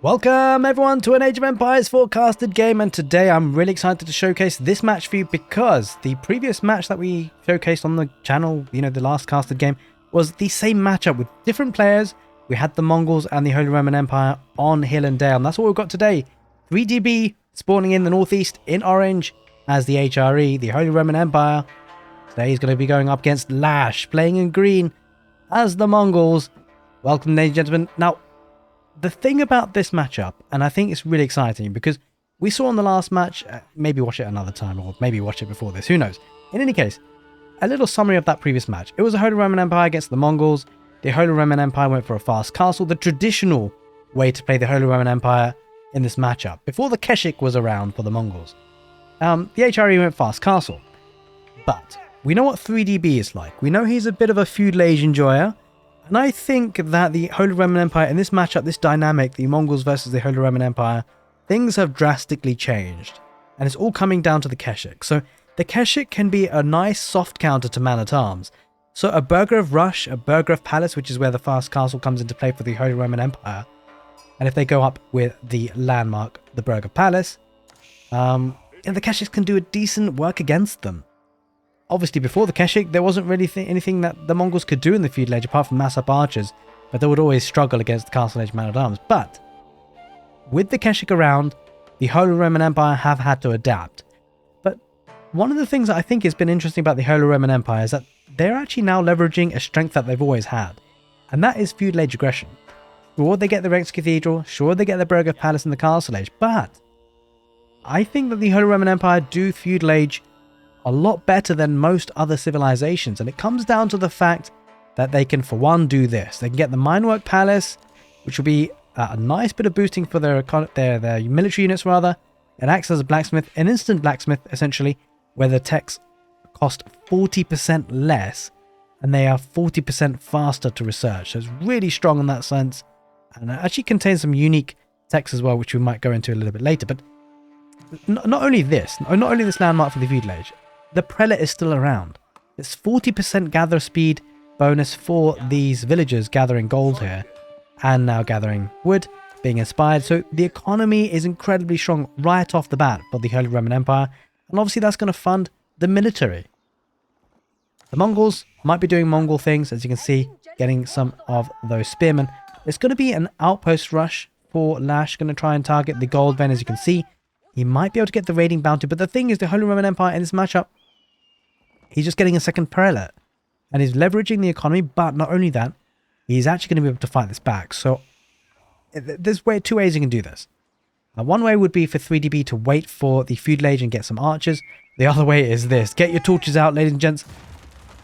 Welcome everyone to an Age of Empires forecasted game, and today I'm really excited to showcase this match for you because the previous match that we showcased on the channel, the last casted game, was the same matchup with different players. We had the Mongols and the Holy Roman Empire on Hill and Dale, and that's what we've got today. 3DB spawning in the northeast in orange as the HRE, the Holy Roman Empire. Today he's going to be going up against Lash, playing in green as the Mongols. Welcome, ladies and gentlemen. Now, the thing about this matchup, and I think it's really exciting because we saw in the last match, maybe watch it another time or maybe watch it before this, who knows. In any case, a little summary of that previous match. It was a Holy Roman Empire against the Mongols. The Holy Roman Empire went for a fast castle, the traditional way to play the Holy Roman Empire in this matchup, before the Keshik was around for the Mongols. The HRE went fast castle, but we know what 3DB is like. We know he's a bit of a feudal age enjoyer. And I think that the Holy Roman Empire in this matchup, this dynamic, the Mongols versus the Holy Roman Empire, things have drastically changed. And it's all coming down to the Keshik. So the Keshik can be a nice soft counter to man-at-arms. So a Burgher of Rush, a Burgher of Palace, which is where the fast castle comes into play for the Holy Roman Empire. And if they go up with the landmark, the Burgher of Palace, the Keshiks can do a decent work against them. Obviously, before the Keshik, there wasn't really anything that the Mongols could do in the feudal age apart from mass up archers, but they would always struggle against the castle age man-at-arms. But with the Keshik around, the Holy Roman Empire have had to adapt. But one of the things that I think has been interesting about the Holy Roman Empire is that they're actually now leveraging a strength that they've always had, and that is feudal age aggression. Sure, they get the Rex Cathedral, sure, they get the Burgher Palace in the castle age, but I think that the Holy Roman Empire do feudal age a lot better than most other civilizations, and it comes down to the fact that they can, for one, do this. They can get the Minework Palace, which will be a nice bit of boosting for their military units, rather. It acts as a blacksmith, an instant blacksmith, essentially, where the techs cost 40% less, and they are 40% faster to research. So it's really strong in that sense, and it actually contains some unique techs as well, which we might go into a little bit later. But not only this landmark for the feudal age, the prelate is still around. It's 40% gather speed bonus for these villagers gathering gold here and now gathering wood, being inspired. So the economy is incredibly strong right off the bat for the Holy Roman Empire, and obviously that's going to fund the military. The Mongols might be doing Mongol things, as you can see, getting some of those spearmen. It's going to be an outpost rush for Lash, going to try and target the gold vein, as you can see. He might be able to get the raiding bounty, but the thing is, the Holy Roman Empire in this matchup, he's just getting a second prelate, and he's leveraging the economy. But not only that, he's actually going to be able to fight this back. So there's two ways you can do this. One way would be for 3DB to wait for the feudal age and get some archers. The other way is this: get your torches out, ladies and gents.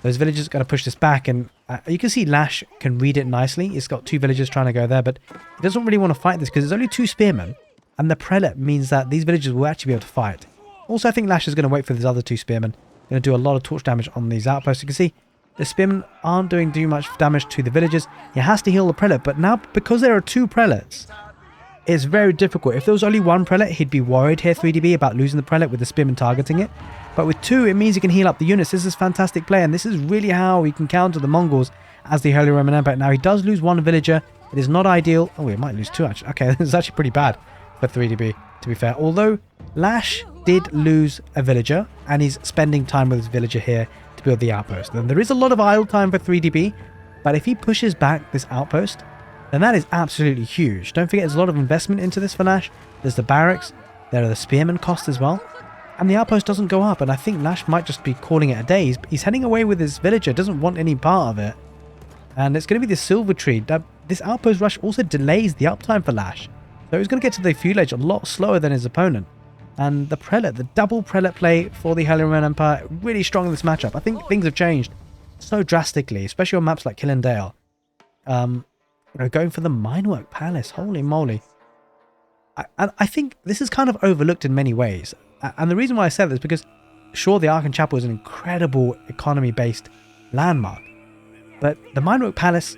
Those villagers are going to push this back, and you can see Lash can read it nicely. He's got two villagers trying to go there, but he doesn't really want to fight this because there's only two spearmen. And the prelate means that these villagers will actually be able to fight. Also, I think Lash is going to wait for these other two spearmen. Going to do a lot of torch damage on these outposts. You can see the spearmen aren't doing too much damage to the villagers. He has to heal the prelate, but now because there are two prelates, it's very difficult. If there was only one prelate, he'd be worried here, 3DB, about losing the prelate with the spearmen targeting it. But with two, it means he can heal up the units. This is fantastic play, and this is really how he can counter the Mongols as the Holy Roman Empire. Now, he does lose one villager. It is not ideal. Oh, he might lose two, actually. Okay, this is actually pretty bad for 3DB, to be fair. Although Lash did lose a villager, and he's spending time with his villager here to build the outpost. And there is a lot of idle time for 3DB, but if he pushes back this outpost, then that is absolutely huge. Don't forget, there's a lot of investment into this for Lash. There's the barracks, there are the spearmen costs as well, and the outpost doesn't go up, and I think Lash might just be calling it a day. He's heading away with his villager, doesn't want any part of it, and it's going to be the silver tree. This outpost rush also delays the uptime for Lash. So he's going to get to the feudal age a lot slower than his opponent. And the prelate, the double prelate play for the Holy Roman Empire, really strong in this matchup. I think things have changed so drastically, especially on maps like Hill and Dale. Going for the Minework Palace, holy moly. I think this is kind of overlooked in many ways. And the reason why I said this is because, sure, the Arkan Chapel is an incredible economy-based landmark. But the Minework Palace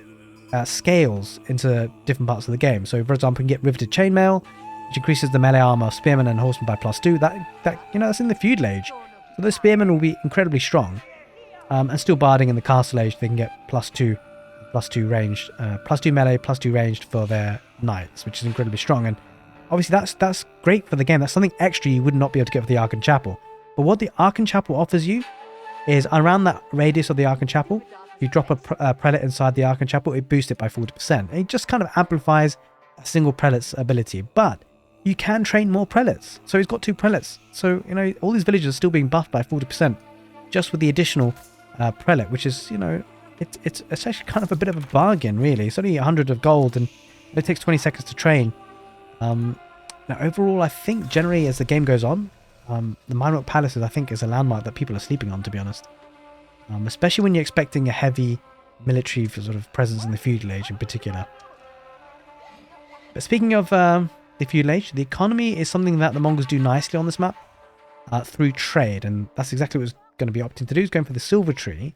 scales into different parts of the game. So, for example, you can get riveted chainmail, which increases the melee armor of spearmen and horsemen by +2. That's in the feudal age. So those spearmen will be incredibly strong. And still barding in the castle age, they can get +2 +2 ranged, +2 melee, +2 ranged for their knights, which is incredibly strong. And obviously that's great for the game. That's something extra you would not be able to get for the Arkan Chapel. But what the Arkan Chapel offers you is around that radius of the Arkan Chapel, you drop a prelate inside the Arkan Chapel, it boosts it by 40%. It just kind of amplifies a single prelate's ability. But you can train more prelates. So he's got 2 prelates. So, you know, all these villages are still being buffed by 40% just with the additional prelate, which is, you know, it's actually kind of a bit of a bargain, really. It's only 100 of gold and it takes 20 seconds to train. Now, overall, I think generally as the game goes on, the Minerock Palaces, I think, is a landmark that people are sleeping on, to be honest. Especially when you're expecting a heavy military sort of presence in the feudal age in particular. But speaking of the feudal age, the economy is something that the Mongols do nicely on this map through trade, and that's exactly what it's going to be opting to do, is going for the silver tree.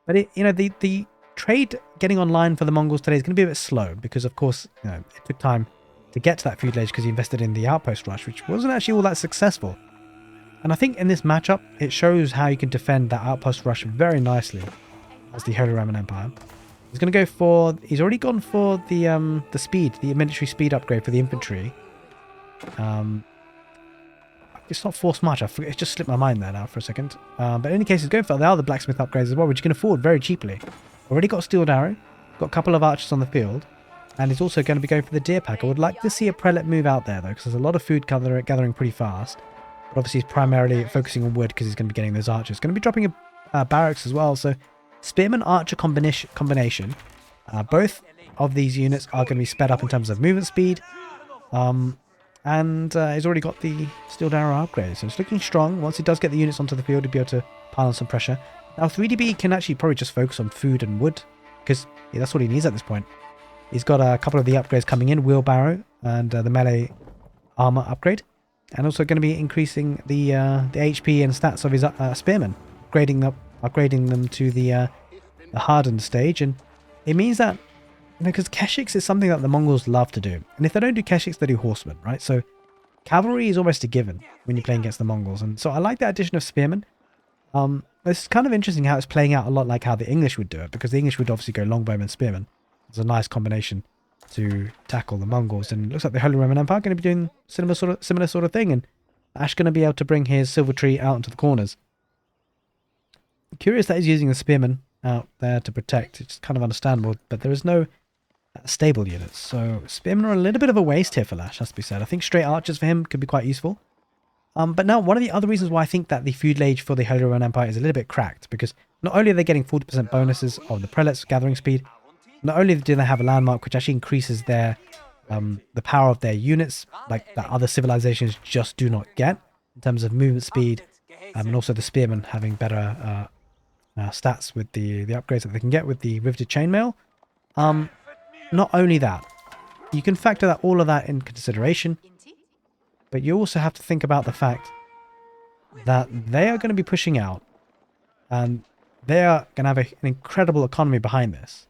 But it, you know, the trade getting online for the Mongols today is going to be a bit slow because, of course, you know, it took time to get to that feudal age because he invested in the outpost rush, which wasn't actually all that successful. And I think in this matchup, it shows how you can defend that outpost rush very nicely as the Holy Roman Empire. He's going to go for... He's already gone for the speed, the military speed upgrade for the infantry. It's not forced march. It just slipped my mind there now for a second. But in any case, he's going for the other blacksmith upgrades as well, which you can afford very cheaply. Already got Steeled Arrow, got a couple of archers on the field, and he's also going to be going for the deer pack. I would like to see a prelate move out there, though, because there's a lot of food gathering pretty fast. But obviously, he's primarily focusing on wood because he's going to be getting those archers. Going to be dropping a barracks as well. So, Spearman Archer combination. Both of these units are going to be sped up in terms of movement speed. And he's already got the Steeled Arrow upgrade. So, it's looking strong. Once he does get the units onto the field, he'll be able to pile on some pressure. Now, 3DB can actually probably just focus on food and wood because that's what he needs at this point. He's got a couple of the upgrades coming in, wheelbarrow and the melee armor upgrade. And also going to be increasing the HP and stats of his spearmen, upgrading them to the hardened stage. And it means that, you know, because Keshiks is something that the Mongols love to do. And if they don't do Keshiks, they do horsemen, right? So cavalry is almost a given when you're playing against the Mongols. And so I like that addition of spearmen. It's kind of interesting how it's playing out a lot like how the English would do it, because the English would obviously go longbowmen, spearmen. It's a nice combination to tackle the Mongols, and it looks like the Holy Roman Empire are going to be doing similar sort of thing, and Ash going to be able to bring his silver tree out into the corners. Curious that he's using the spearmen out there to protect. It's kind of understandable, but there is no stable units, so spearmen are a little bit of a waste here for Lash, has to be said. I think straight archers for him could be quite useful. But now, one of the other reasons why I think that the feudal age for the Holy Roman Empire is a little bit cracked, because not only are they getting 40% bonuses of the prelates gathering speed, not only do they have a landmark which actually increases their the power of their units, like that other civilizations just do not get, in terms of movement speed, and also the spearmen having better stats with the upgrades that they can get with the riveted chainmail. Not only that, you can factor all of that in consideration, but you also have to think about the fact that they are going to be pushing out, and they are going to have an incredible economy behind this.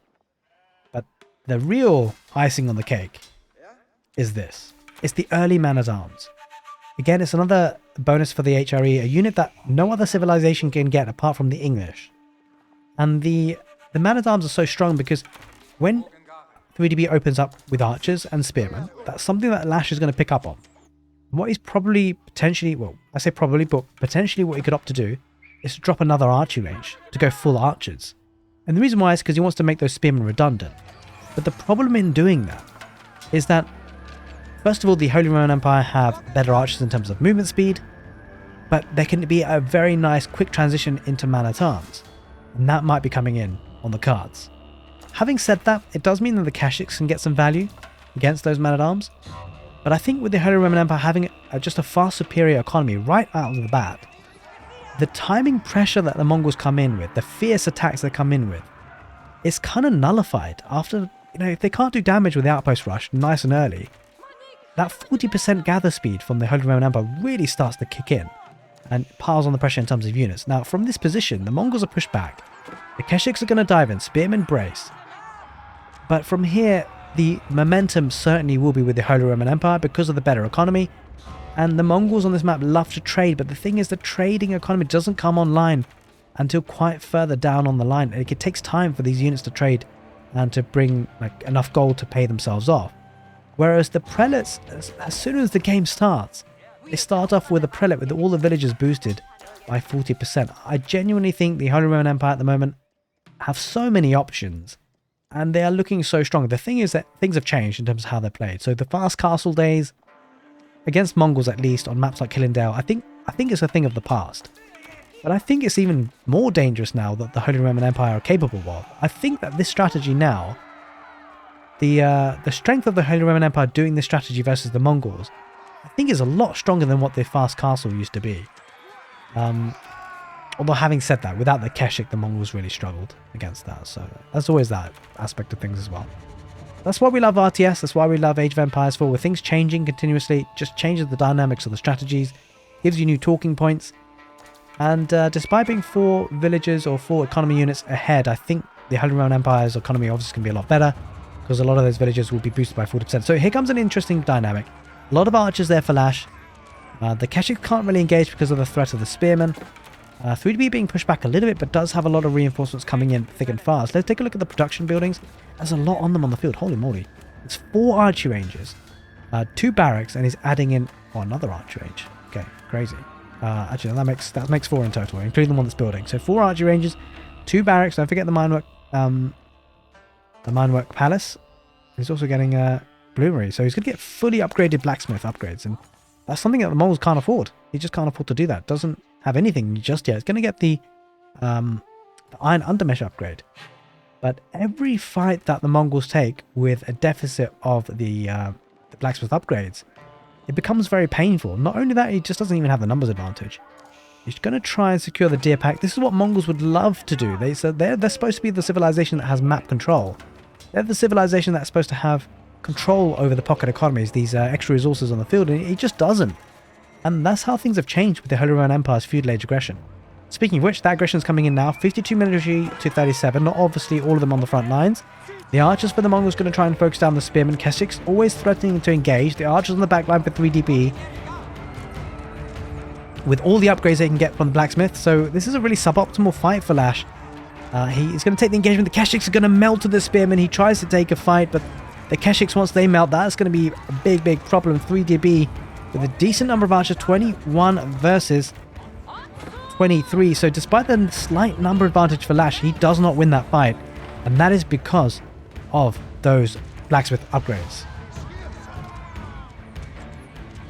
But the real icing on the cake is this. It's the early man-at-arms. Again, it's another bonus for the HRE, a unit that no other civilization can get apart from the English. And the man-at-arms are so strong because when 3DB opens up with archers and spearmen, that's something that Lash is going to pick up on. What he's probably potentially, well, I say probably, but potentially what he could opt to do is to drop another archery range to go full archers. And the reason why is because he wants to make those spearmen redundant. But the problem in doing that is that, first of all, the Holy Roman Empire have better archers in terms of movement speed, but there can be a very nice quick transition into man-at-arms, and that might be coming in on the cards. Having said that, it does mean that the Kashyyyks can get some value against those man-at-arms, but I think with the Holy Roman Empire having just a far superior economy right out of the bat, the timing pressure that the Mongols come in with, the fierce attacks they come in with, is kind of nullified after, you know, if they can't do damage with the outpost rush nice and early, that 40% gather speed from the Holy Roman Empire really starts to kick in and piles on the pressure in terms of units. Now, from this position, the Mongols are pushed back. The Kashyyyks are going to dive in, spearmen brace. But from here, the momentum certainly will be with the Holy Roman Empire because of the better economy. And the Mongols on this map love to trade, but the thing is the trading economy doesn't come online until quite further down on the line. It takes time for these units to trade and to bring like enough gold to pay themselves off. Whereas the prelates, as soon as the game starts, they start off with a prelate with all the villagers boosted by 40%. I genuinely think the Holy Roman Empire at the moment have so many options, and they are looking so strong. The thing is that things have changed in terms of how they're played. So the fast castle days, against Mongols at least, on maps like Killendale, I think it's a thing of the past. But I think it's even more dangerous now that the Holy Roman Empire are capable of. I think that this strategy now, the strength of the Holy Roman Empire doing this strategy versus the Mongols, I think is a lot stronger than what the fast castle used to be. Although having said that, without the Keshik, the Mongols really struggled against that. So there's always that aspect of things as well. That's why we love RTS. That's why we love Age of Empires 4. With things changing continuously, it just changes the dynamics of the strategies, gives you new talking points. And despite being 4 villages or 4 economy units ahead, I think the Holy Roman Empire's economy obviously can be a lot better, because a lot of those villages will be boosted by 40%. So here comes an interesting dynamic. A lot of archers there for Lash. The Keshik can't really engage because of the threat of the spearmen. 3DB being pushed back a little bit, but does have a lot of reinforcements coming in thick and fast. Let's take a look at the production buildings. There's a lot on them on the field. Holy moly. It's 4 archery ranges, 2 barracks, and he's adding in another archery range. Okay, crazy. Actually, that makes 4 in total, including the one that's building. So 4 archery ranges, 2 barracks. Don't forget the minework palace. He's also getting a bloomery, so he's going to get fully upgraded blacksmith upgrades, and that's something that the Mongols can't afford. He just can't afford to do that. Doesn't have anything just yet. It's going to get the iron undermesh upgrade. But every fight that the Mongols take with a deficit of the blacksmith upgrades, it becomes very painful. Not only that, he just doesn't even have the numbers advantage. He's going to try and secure the deer pack. This is what Mongols would love to do. They're supposed to be the civilization that has map control. They're the civilization that's supposed to have control over the pocket economies, these extra resources on the field, and he just doesn't. And that's how things have changed with the Holy Roman Empire's feudal age aggression. Speaking of which, that aggression is coming in now. 52 military to 37, not obviously all of them on the front lines. The archers for the Mongols going to try and focus down the spearmen. Keshiks always threatening to engage. The archers on the back line for 3DB, with all the upgrades they can get from the blacksmith. So this is a really suboptimal fight for Lash. He's going to take the engagement. The Keshiks are going to melt to the spearmen. He tries to take a fight, but the Keshiks, once they melt, that's going to be a big problem. 3DB with a decent number of archers, 21 versus 23. So despite the slight number advantage for Lash, he does not win that fight. And that is because of those blacksmith upgrades.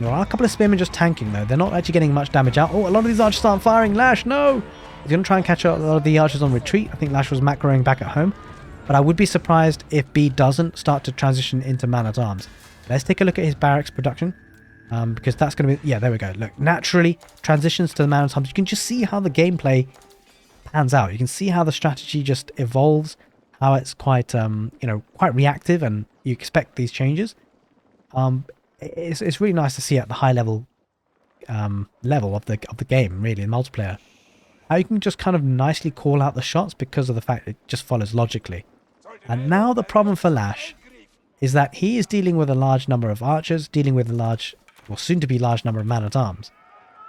There are a couple of spearmen just tanking though. They're not actually getting much damage out. Oh, a lot of these archers aren't firing. Lash, no! He's going to try and catch a lot of the archers on retreat. I think Lash was macroing back at home. But I would be surprised if B doesn't start to transition into man-at-arms. Let's take a look at his barracks production. Because that's going to be... Yeah, there we go. Look, naturally transitions to the man-at-arms. You can just see how the gameplay pans out. You can see how the strategy just evolves. How it's quite, quite reactive, and you expect these changes. It's really nice to see at the high level of the game, really, in multiplayer. How you can just kind of nicely call out the shots because of the fact it just follows logically. And now the problem for Lash is that he is dealing with a large number of archers, dealing with a large, or soon to be large number of man-at-arms.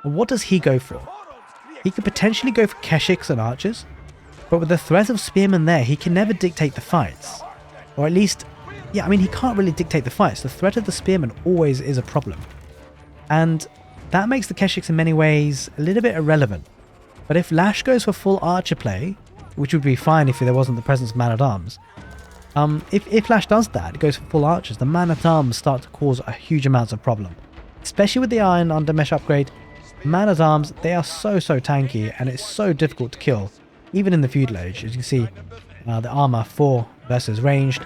And what does he go for? He could potentially go for Keshiks and archers, but with the threat of spearmen there, he can never dictate the fights. Or at least, yeah, I mean, he can't really dictate the fights. The threat of the spearmen always is a problem. And that makes the Keshiks in many ways a little bit irrelevant. But if Lash goes for full archer play, which would be fine if there wasn't the presence of man-at-arms, if Lash does that, it goes for full archers, the man-at-arms start to cause a huge amounts of problem. Especially with the iron undermesh upgrade, man-at-arms, they are so tanky, and it's so difficult to kill, even in the feudal age. As you can see, the armor 4 versus ranged.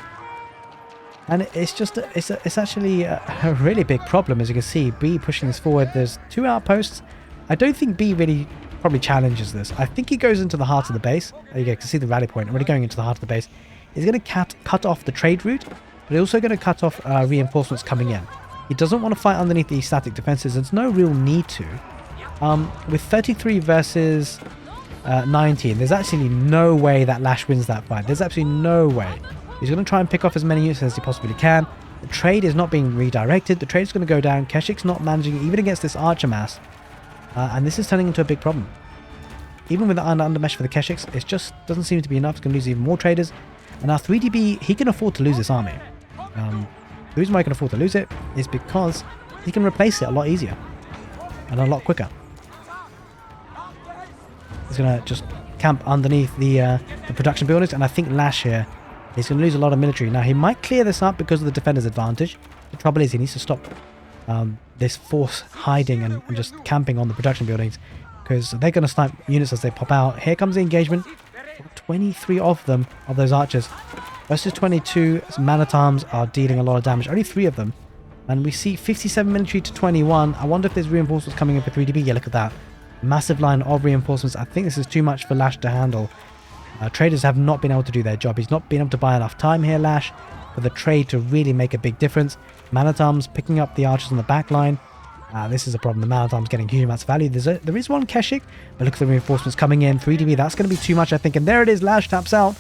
And it's actually a really big problem, as you can see. B pushing this forward. There's 2 outposts. I don't think B really probably challenges this. I think he goes into the heart of the base. There you go, you can see the rally point. Already going into the heart of the base. He's going to cut off the trade route, but he's also going to cut off reinforcements coming in. He doesn't want to fight underneath these static defenses. There's no real need to. With 33 versus 19, there's actually no way that Lash wins that fight. There's absolutely no way. He's going to try and pick off as many units as he possibly can. The trade is not being redirected. The trade is going to go down. Keshik's not managing even against this archer mass. And this is turning into a big problem. Even with the undermesh for the Keshiks, it just doesn't seem to be enough. It's going to lose even more traders. And now 3DB, he can afford to lose this army. The reason why he can afford to lose it is because he can replace it a lot easier and a lot quicker. He's going to just camp underneath the production buildings, and I think Lash here is going to lose a lot of military. Now, he might clear this up because of the defender's advantage. The trouble is he needs to stop this force hiding and just camping on the production buildings, because they're going to snipe units as they pop out. Here comes the engagement. 23 of them, of those archers, versus 22. Man-at-arms are dealing a lot of damage. Only 3 of them. And we see 57 military to 21. I wonder if there's reinforcements coming in for 3DB. Yeah, look at that. Massive line of reinforcements. I think this is too much for Lash to handle. Traders have not been able to do their job. He's not been able to buy enough time here, Lash, for the trade to really make a big difference. Man-at-arms picking up the archers on the back line. This is a problem. The Man-at-arms getting huge amounts of value. There is one Keshik, but look at the reinforcements coming in. 3DB, that's going to be too much, I think. And there it is. Lash taps out